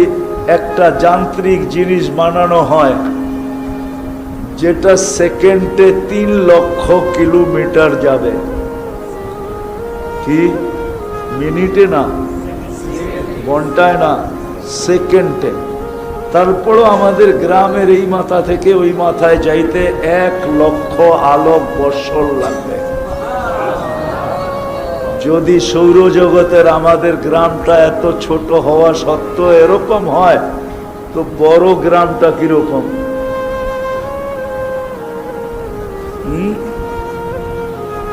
একটা যান্ত্রিক জিনিস বানানো হয় যেটা সেকেন্ডে 3 লক্ষ কিলোমিটার যাবে, কি? মিনিটে না, ঘন্টায় না, সেকেন্ডে। তারপরও আমাদের গ্রামের এই মাথা থেকে ওই মাথায় যাইতে 1 লক্ষ আলোক বৎসর লাগবে। যদি সৌরজগতের আমাদের গ্রামটা এত ছোট হওয়া সত্ত্বেও এরকম হয়, তো বড় গ্রামটা কিরকম?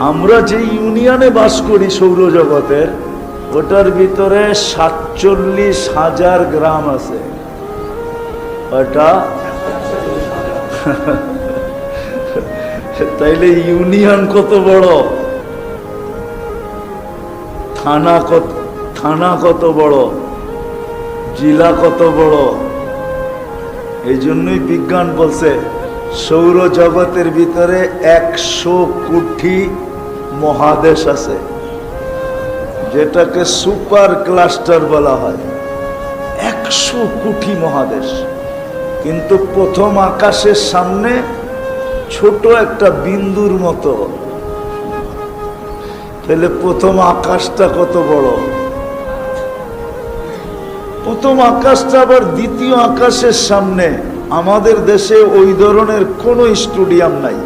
আমরা যে ইউনিয়নে বাস করি সৌরজগতের, ওটার ভিতরে 47,000 গ্রাম আছে। ওটা তাইলে ইউনিয়ন কত বড়, থানা কত বড়, জেলা কত বড়। এই জন্যই বিজ্ঞান বলছে সৌরজগতের ভিতরে 100 কোটি মহাদেশ আছে, যেটাকে সুপার ক্লাস্টার বলা হয়। 100 কোটি মহাদেশ। কিন্তু প্রথম আকাশের সামনে ছোট একটা বিন্দুর মতো। তাহলে প্রথম আকাশটা কত বড়? প্রথম আকাশটা আবার দ্বিতীয় আকাশের সামনে। আমাদের দেশে ওই ধরনের কোনো স্টেডিয়াম নাই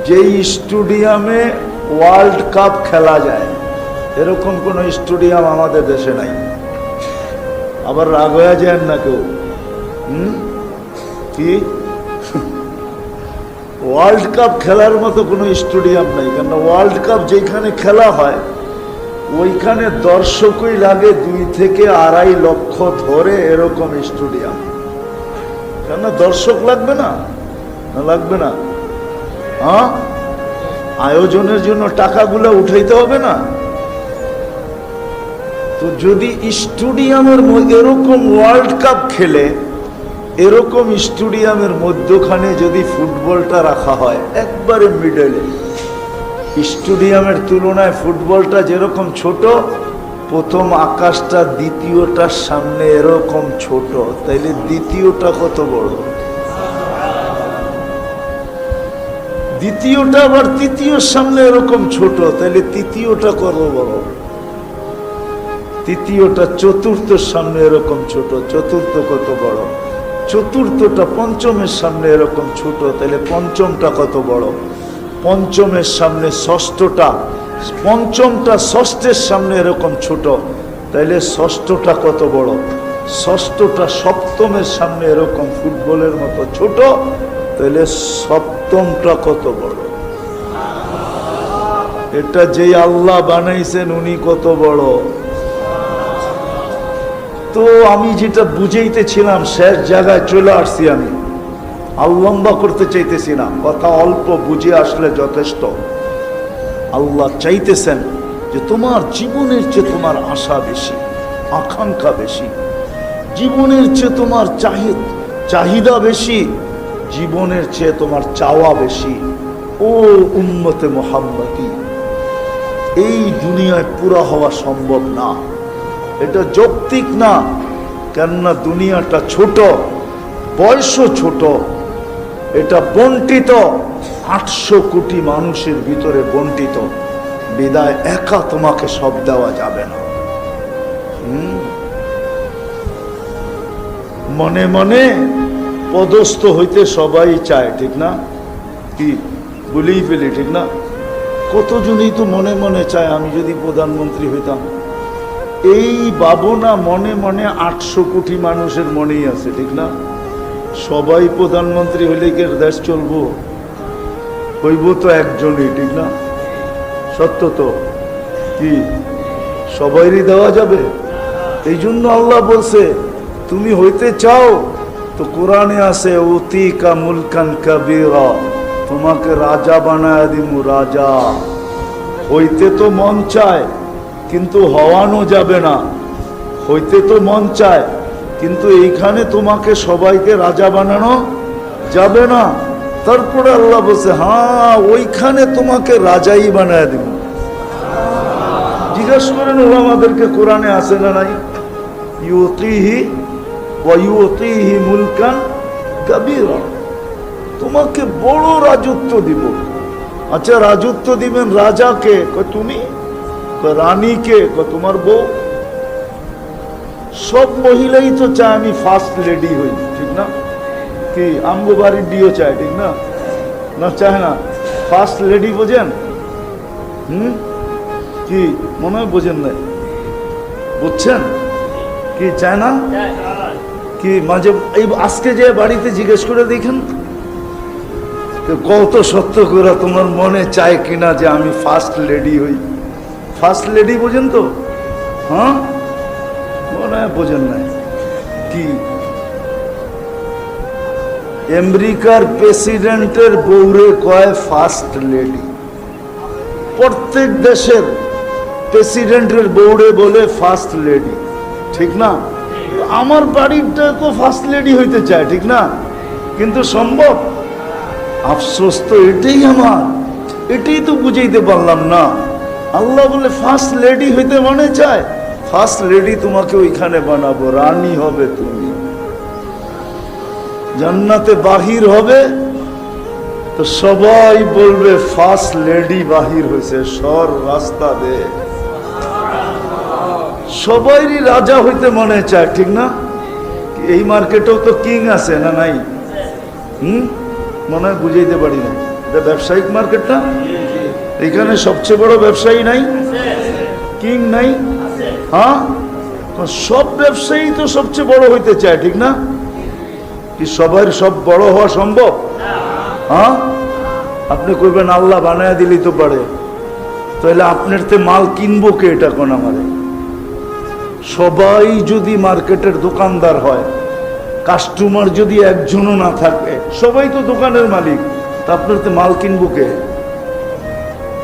যেই স্টেডিয়ামে ওয়ার্ল্ড কাপ খেলা যায়, এরকম কোনো স্টেডিয়াম আমাদের দেশে নাই। আবার রাগ হয়ে যায় না কেউ? কি ওয়ার্ল্ড কাপ খেলার মতো কোনো স্টেডিয়াম নাই? কেন ওয়ার্ল্ড কাপ যেখানে খেলা হয় ওইখানে দর্শকই লাগে 2 থেকে 2.5 লক্ষ ধরে, এরকম স্টেডিয়াম। কেন দর্শক লাগবে না? লাগবে না? হ্যাঁ, আয়োজনের জন্য টাকাগুলো উঠাইতে হবে না? তো তো যদি স্টেডিয়ামের মধ্যে এরকম ওয়ার্ল্ড কাপ খেলে, এরকম স্টেডিয়ামের মধ্যখানে যদি ফুটবলটা রাখা হয় একবারে মিডলে, স্টেডিয়ামের তুলনায় ফুটবলটা যেরকম ছোট, প্রথম আকাশটা দ্বিতীয়টার সামনে এরকম ছোট, তাইলে দ্বিতীয়টা কত বড়? দ্বিতীয়টা আবার তৃতীয়র সামনে এরকম ছোট, তাইলে তৃতীয়টা কত বড়? তৃতীয়টা চতুর্থর সামনে এরকম ছোট, চতুর্থ কত বড়? চতুর্থটা পঞ্চমের সামনে এরকম ছোট, তাহলে পঞ্চমটা কত বড়? পঞ্চমের সামনে ষষ্ঠটা, পঞ্চমটা ষষ্ঠের সামনে এরকম ছোট, তাইলে ষষ্ঠটা কত বড়? ষষ্ঠটা সপ্তমের সামনে এরকম ফুটবলের মতো ছোট, তাহলে সপ্তমটা কত বড়? এটা যেই আল্লাহ বানাইছেন উনি কত বড়। তো আমি যেটা বুঝাইতেছিলাম শেষ জায়গায় চলে আসছি, আমি আর লম্বা করতে চাইতেছি না, কথা অল্প বুঝে আসলে যথেষ্ট। আল্লাহ চাইতেছেন যে তোমার জীবনের চেয়ে তোমার আশা বেশি, আকাঙ্ক্ষা বেশি, জীবনের চেয়ে তোমার চাহিদা বেশি, জীবনের চেয়ে তোমার চাওয়া বেশি। ও উম্মতে মুহাম্মদী, এই দুনিয়ায় পুরা হওয়া সম্ভব না, এটা যৌক্তিক না। কেননা দুনিয়াটা ছোট, বয়সও ছোট, এটা বন্টিত 800 কোটি মানুষের ভিতরে বন্টিত, বিদায় একা তোমাকে সব দেওয়া যাবে না। মনে মনে পদস্থ হইতে সবাই চায়, ঠিক না? কি বলেই ফেলি, ঠিক না? কতজনই তো মনে মনে চায় আমি যদি প্রধানমন্ত্রী হইতাম। এই ভাবনা মনে মনে 800 কোটি মানুষের মনেই আছে, ঠিক না? সবাই প্রধানমন্ত্রী হইলে কি দেশ চলবো? হইব তো একজনই, ঠিক না? সত্য তো, কি সবাইরই দেওয়া যাবে? এই জন্য আল্লাহ বলছে তুমি হইতে চাও তো কোরআনে আছে উতিকা মুলকান কাবীরা, তোমাকে রাজা বানায় দিমু, রাজা। হইতে তো মন চায় কিন্তু হওয়ানো যাবে না, হইতে তো মন চায় কিন্তু এইখানে তোমাকে সবাইকে রাজা বানানো যাবে না। তারপরে আল্লাহ বলছে হ্যাঁ ওইখানে তোমাকে রাজাই বানায় দিব। জিজ্ঞাসা করেন ওলামাদেরকে, কোরআনে আছে না নাই? ইউতিহি ওয়া ইউতিহি মুলকান কাবীরা, তোমাকে বড় রাজত্ব দিব। আচ্ছা রাজত্ব দিবেন রাজাকে? তুমি। রানীকে? তোমার বউ। সব মহিলাই তো চায় আমি ফার্স্ট লেডি হই, ঠিক না? কি আমগো বাড়ির ডিও চায়, ঠিক না? না চায় না? ফার্স্ট লেডি বোঝেন? কি মনে হয় বোঝেন নাই? বুঝছেন কি চায় না? কি মাঝে এই আজকে যে বাড়িতে জিজ্ঞেস করে দেখেন কত সত্য করে তোমার মনে চায় কিনা যে আমি ফার্স্ট লেডি হই। ফার্স্ট লেডি বোঝেন তো? হ্যাঁ মনে হয় বোঝেন নাই। কি আমেরিকার প্রেসিডেন্টের বউরে কয় ফার্স্ট লেডি, প্রত্যেক দেশের প্রেসিডেন্টের বউরে বলে ফার্স্ট লেডি, ঠিক না? আমার বাড়িটা তো ফার্স্ট লেডি হইতে চায়, ঠিক না? কিন্তু সম্ভব? আফসোস তো এটাই আমার, এটাই তো বুঝাইতে পারলাম না। আল্লাহ বলে ফার্স্ট লেডি হইতে মনে চায়, ফার্স্ট লেডি তোমাকে ওইখানে বানাবো, রানী হবে তুমি। জান্নাতে বাহির হবে তো সবাই বলবে ফার্স্ট লেডি বাহির হয়েছে, সর রাস্তা দে। সবাইরই রাজা হইতে মনে চায়, ঠিক না? এই মার্কেটেও তো কিং আছে না নাই? মনে হয় বুঝাইতে পারি না। এটা ব্যবসায়িক মার্কেট না? এখানে সবচেয়ে বড় ব্যবসায়ী নাই? কিং নাই? হ্যাঁ, সব ব্যবসায়ী তো সবচেয়ে বড় হইতে চায়, ঠিক না? কি সবার সব বড় হওয়া সম্ভব? হ্যাঁ, আপনি কইবেন আল্লাহ বানায় দিলেই তো পারে, তাহলে আপনার তে মাল কিনবো কে? এটা কোন আমাদের সবাই যদি মার্কেটের দোকানদার হয়, কাস্টমার যদি একজনও না থাকে, সবাই তো দোকানের মালিক, তা আপনার তে মাল কিনবো কে?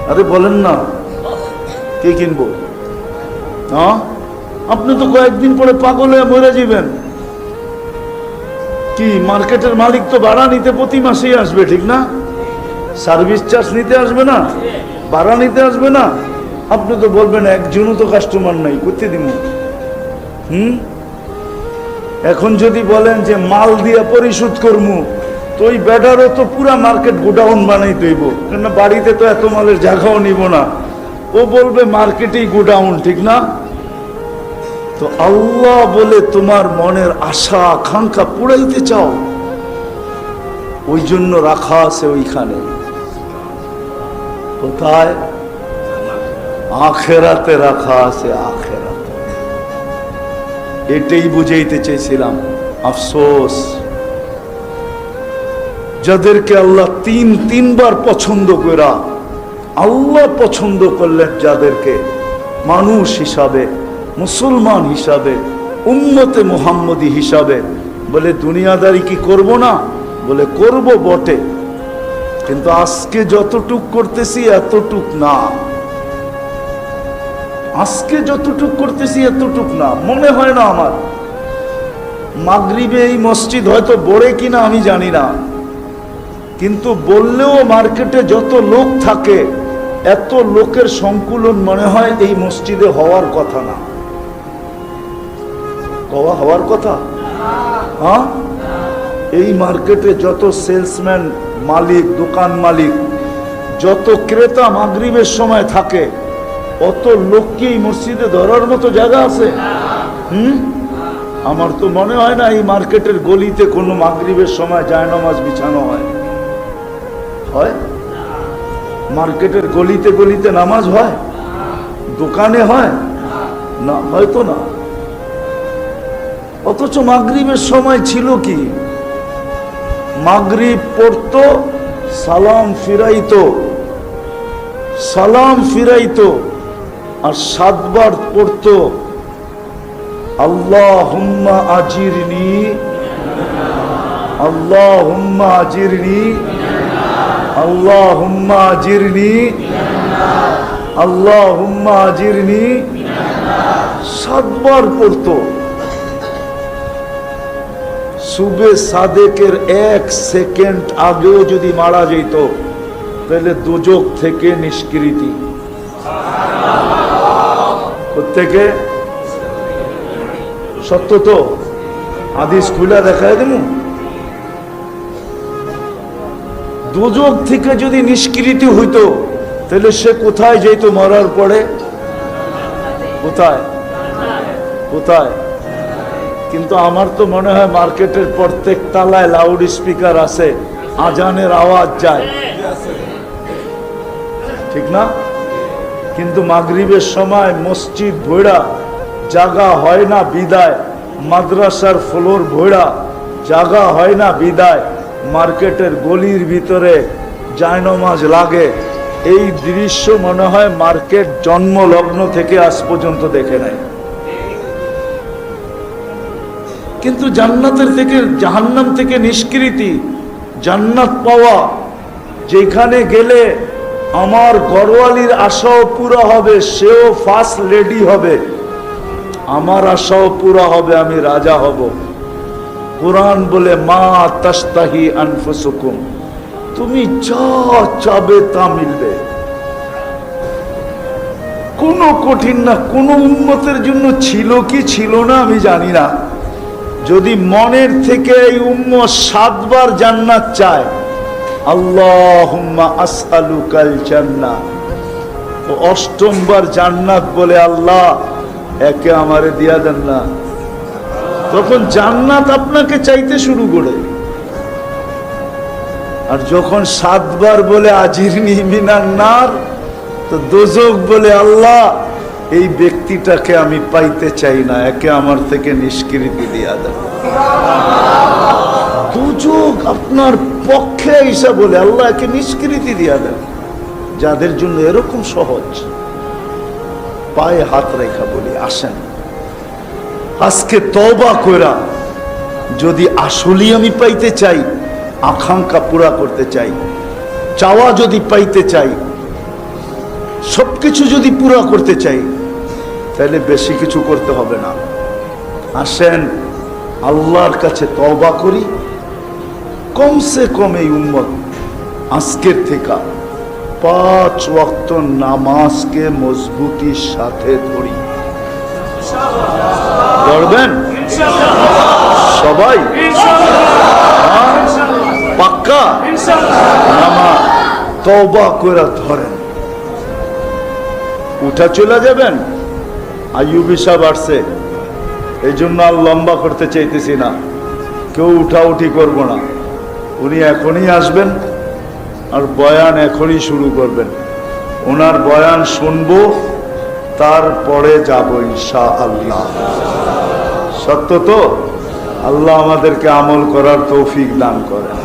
আরে বলেন না, কে কিনবো? হ্যাঁ, আপনি তো কয়েকদিন পরে পাগল হয়ে মরে যাবেন। কি মার্কেটের মালিক তো ভাড়া নিতে প্রতি মাসেই আসবে, ঠিক না? সার্ভিস চার্জ নিতে আসবে না, ভাড়া নিতে আসবে না। আপনি তো বলবেন একজনও তো কাস্টমার নাই, করতে দিব। এখন যদি বলেন যে মাল দিয়ে পরিশোধ করবো, তো ওই বেটারও তো পুরা মার্কেট গোডাউন বানাই দইব, কেন বাড়িতে তো এত মালের জায়গাও নিব না। ও বলবে মার্কেটেই গোডাউন, ঠিক না? তো আল্লাহ বলে তোমার মনের আশা আকাঙ্ক্ষা পুরাইতে চাও, ওই জন্য রাখা আছে ওইখানে। কোথায়? আখেরাতে রাখা আছে, আখেরাতে। এটাই বুঝাইতে চেয়েছিলাম। আফসোস যাদেরকে আল্লাহ তিনবার পছন্দ করা, আল্লাহ পছন্দ করলেন যাদেরকে মানুষ হিসাবে, মুসলমান হিসাবে, উম্মতে মুহাম্মদী হিসাবে, বলে দুনিয়াদারি কি করব না? বলে করব বটে, কিন্তু আজকে যতটুক করতেছি এতটুক না। আজকে যতটুক করতেছি এতটুক না। মনে হয় না আমার মাগরিবে এই মসজিদ হয়তো বড়ে কিনা আমি জানি না, কিন্তু বললেও মার্কেটে যত লোক থাকে এত লোকের সংকুলন মনে হয় এই মসজিদে হওয়ার কথা না। হওয়ার কথা? হ্যাঁ, এই মার্কেটে যত সেলসম্যান, মালিক, দোকান মালিক, যত ক্রেতা মাগরিবের সময় থাকে, অত লোককে এই মসজিদে ধরার মতো জায়গা আছে? আমার তো মনে হয় না এই মার্কেটের গলিতে কোনো মাগরিবের সময় জায়নামাজ বিছানো হয়। হয়? মার্কেটের গলিতে গলিতে নামাজ হয়? দোকানে হয় না? হয়তো না। অথচ মাগরিবের সময় ছিল কি, মাগরিব পড়তো, সালাম ফিরাইতো, সালাম ফিরাইতো, আর 7 বার পড়তো আল্লাহুম্মা আজিরনি, আল্লাহুম্মা আজিরনি, আল্লাহুম্মা আজিরনি, আল্লাহুম্মা আজিরনি, 7 বার পড়তো। সুবে সাদেকের 1 সেকেন্ড আগেও যদি মারা যেত তাহলে দোজখ থেকে নিষ্কৃতি। থেকে সত্য তো? হাদিস খুলে দেখায় দেব। দোজখ থেকে যদি নিষ্কৃতি হইতো তাহলে সে কোথায় যেত মরার পরে? কোথায়? কোথায়? কিন্তু আমার তো মনে হয় মার্কেটের প্রত্যেক তালায় লাউড স্পিকার আছে, আজানের আওয়াজ যায়, ঠিক না? কিন্তু মাগরিবের সময় মসজিদ ভৈরা, জাগা হয় না বিদায়, মাদ্রাসার ফ্লোর ভৈরা, জাগা হয় না বিদায়, মার্কেটের গলির ভিতরে জায়নামাজ লাগে। এই দৃশ্য মনে হয় মার্কেট জন্ম লগ্ন থেকে আজ পর্যন্ত দেখে নাই। কিন্তু জান্নাতের থেকে, জাহান্নাম থেকে নিষ্কৃতি, জান্নাত পাওয়া, যেখানে গেলে আমার ঘরওয়ালির আশাও পুরা হবে, সেও ফার্স্ট লেডি হবে, আমার আশাও পুরা হবে, আমি রাজা হব। কুরআন বলে মা তাশতাহি আনফুসুকুম, তুমি যা চাবে তা মিলবে। কোনো কঠিন না। কোনো উম্মতের জন্য ছিল কি ছিল না আমি জানি না। যদি মনের থেকে এই উম্মত 7 বার জান্নাত চায়, আল্লাহুম্মা আসআলুকাল জান্নাহ, ও 8ম বার জান্নাত বলে আল্লাহ একে আমারে দিয়া দেন না, তখন জান্নাত আপনাকে চাইতে শুরু করে। আর যখন 7 বার বলে আজিরনি মিনান নার, তো দোজখ বলে আল্লাহ এই ব্যক্তিটাকে আমি পাইতে চাই না, একে আমার থেকে নিষ্কৃতি দিয়া দেন। দোজখ আপনার পক্ষে এসে বলে আল্লাহ একে নিষ্কৃতি দিয়া দেন। যাদের জন্য এরকম সহজ, পায়ে হাত রেখা বলি আসেন আজকে তওবা কইরা, যদি আসলেই আমি পাইতে চাই, আকাঙ্ক্ষা পুরা করতে চাই, চাওয়া যদি পাইতে চাই, সবকিছু যদি পুরা করতে চাই, তাহলে বেশি কিছু করতে হবে না। আসেন আল্লাহর কাছে তওবা করি, কমসে কম এই উম্মত আজকের থেকে 5 ওয়াক্ত নামাজকে মজবুতির সাথে ধরি। ধরবেন সবাই? পাক্কা নামাজ তওবা করে ধরেন। উঠা চলে যাবেন। আইয়ুবী সাহেব আসছে, এই জন্য আর লম্বা করতে চাইতেছি না, কেউ উঠাউঠি করব না। উনি এখনই আসবেন আর বয়ান এখনই শুরু করবেন। ওনার বয়ান শুনবো, তারপরে যাব ইনশাআল্লাহ। সত্য তো? আল্লাহ আমাদেরকে আমল করার তৌফিক দান করেন।